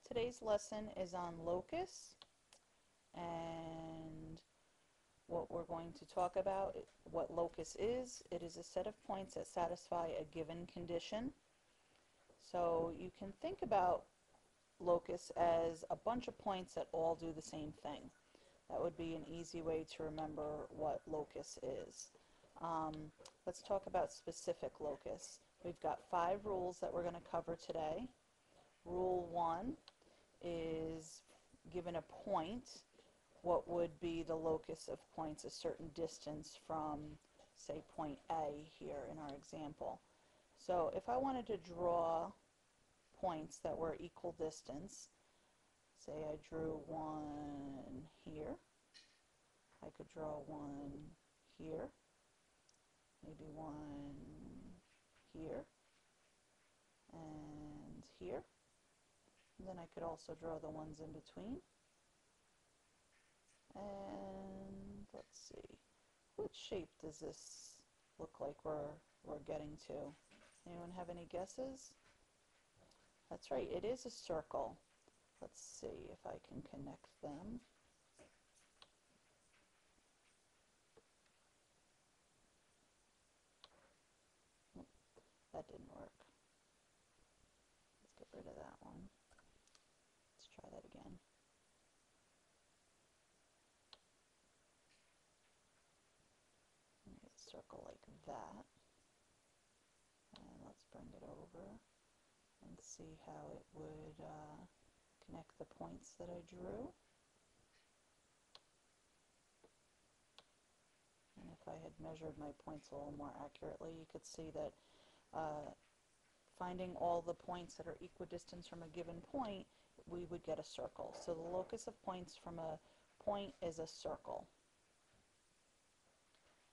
Today's lesson is on locus, and what we're going to talk about, what locus is. It is a set of points that satisfy a given condition. So you can think about locus as a bunch of points that all do the same thing. That would be an easy way to remember what locus is. Let's talk about specific locus. We've got 5 rules that we're going to cover today. Rule 1 is, given a point, what would be the locus of points a certain distance from, say, point A here in our example. So if I wanted to draw points that were equal distance, say I drew one here, I could draw one here, maybe one here, and here. And then I could also draw the ones in between. And let's see, what shape does this look like we're getting to? Anyone have any guesses? That's right, it is a circle. Let's see if I can connect them. That didn't work. Let's get rid of that one. Let's try that again. Make a circle like that. And let's bring it over and see how it would connect the points that I drew. And if I had measured my points a little more accurately, you could see that finding all the points that are equidistant from a given point, we would get a circle. So the locus of points from a point is a circle.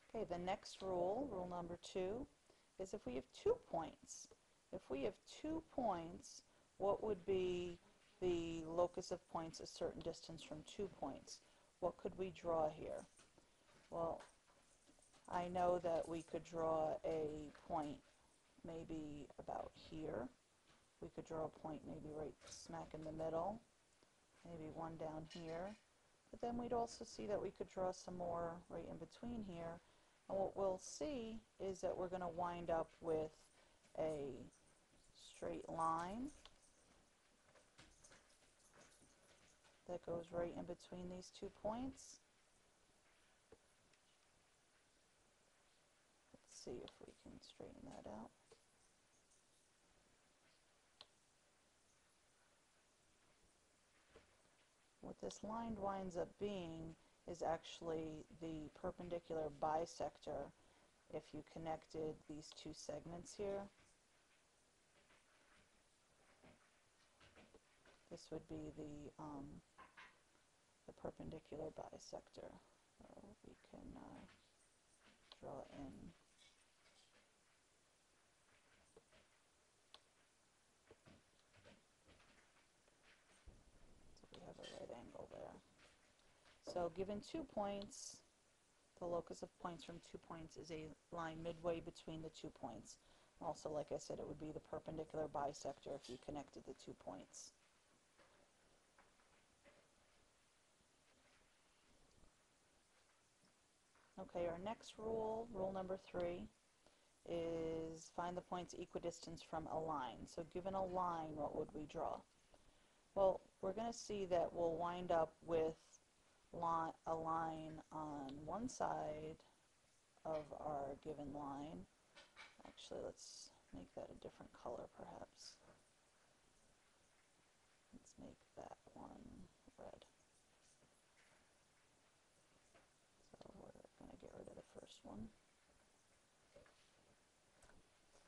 Okay, the next rule, rule number 2, is if we have 2 points. If we have 2 points, what would be the locus of points a certain distance from 2 points? What could we draw here? Well, I know that we could draw a point maybe about here. We could draw a point maybe right smack in the middle, maybe one down here. But then we'd also see that we could draw some more right in between here. And what we'll see is that we're going to wind up with a straight line that goes right in between these 2 points. Let's see if we can straighten that out. What this line winds up being is actually the perpendicular bisector if you connected these 2 segments here. This would be the perpendicular bisector. So we can draw it in. So we have a right angle there. So given 2 points, the locus of points from 2 points is a line midway between the 2 points. Also, like I said, it would be the perpendicular bisector if you connected the 2 points. Okay, our next rule, rule number 3, is find the points equidistant from a line. So given a line, what would we draw? Well, we're going to see that we'll wind up with a line on one side of our given line. Actually, let's make that a different color perhaps. Let's make that one red. So we're going to get rid of the first one.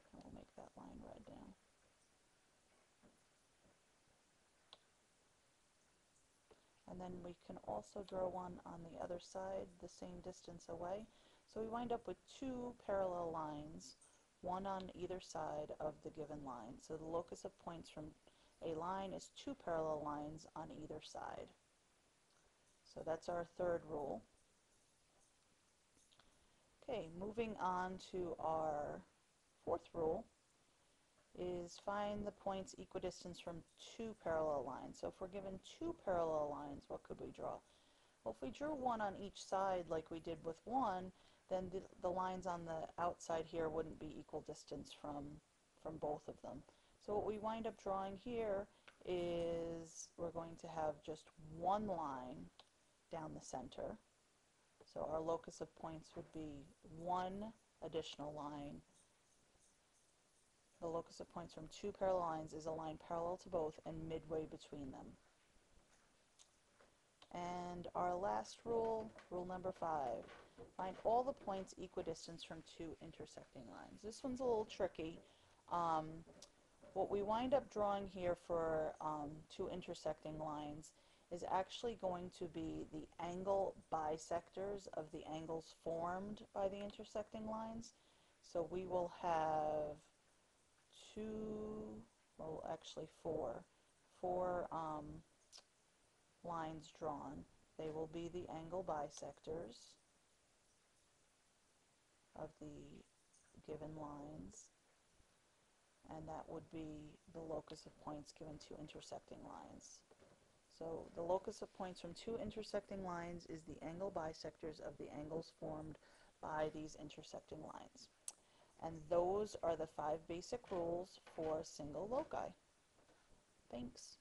And we'll make that line red now. And then we can also draw one on the other side, the same distance away. So we wind up with 2 parallel lines, one on either side of the given line. So the locus of points from a line is 2 parallel lines on either side. So that's our 3rd rule. Okay, moving on to our 4th rule is find the points equidistant from two parallel lines. So if we're given two parallel lines, what could we draw? Well, if we drew one on each side like we did with one, then the lines on the outside here wouldn't be equal distance from both of them. So what we wind up drawing here is we're going to have just one line down the center. So our locus of points would be one additional line. The locus of points from two parallel lines is a line parallel to both and midway between them. And our last rule, rule number 5, find all the points equidistant from two intersecting lines. This one's a little tricky. What we wind up drawing here for two intersecting lines is actually going to be the angle bisectors of the angles formed by the intersecting lines. So we will have four lines drawn. They will be the angle bisectors of the given lines, and that would be the locus of points given two intersecting lines. So the locus of points from two intersecting lines is the angle bisectors of the angles formed by these intersecting lines. And those are the 5 basic rules for single loci. Thanks.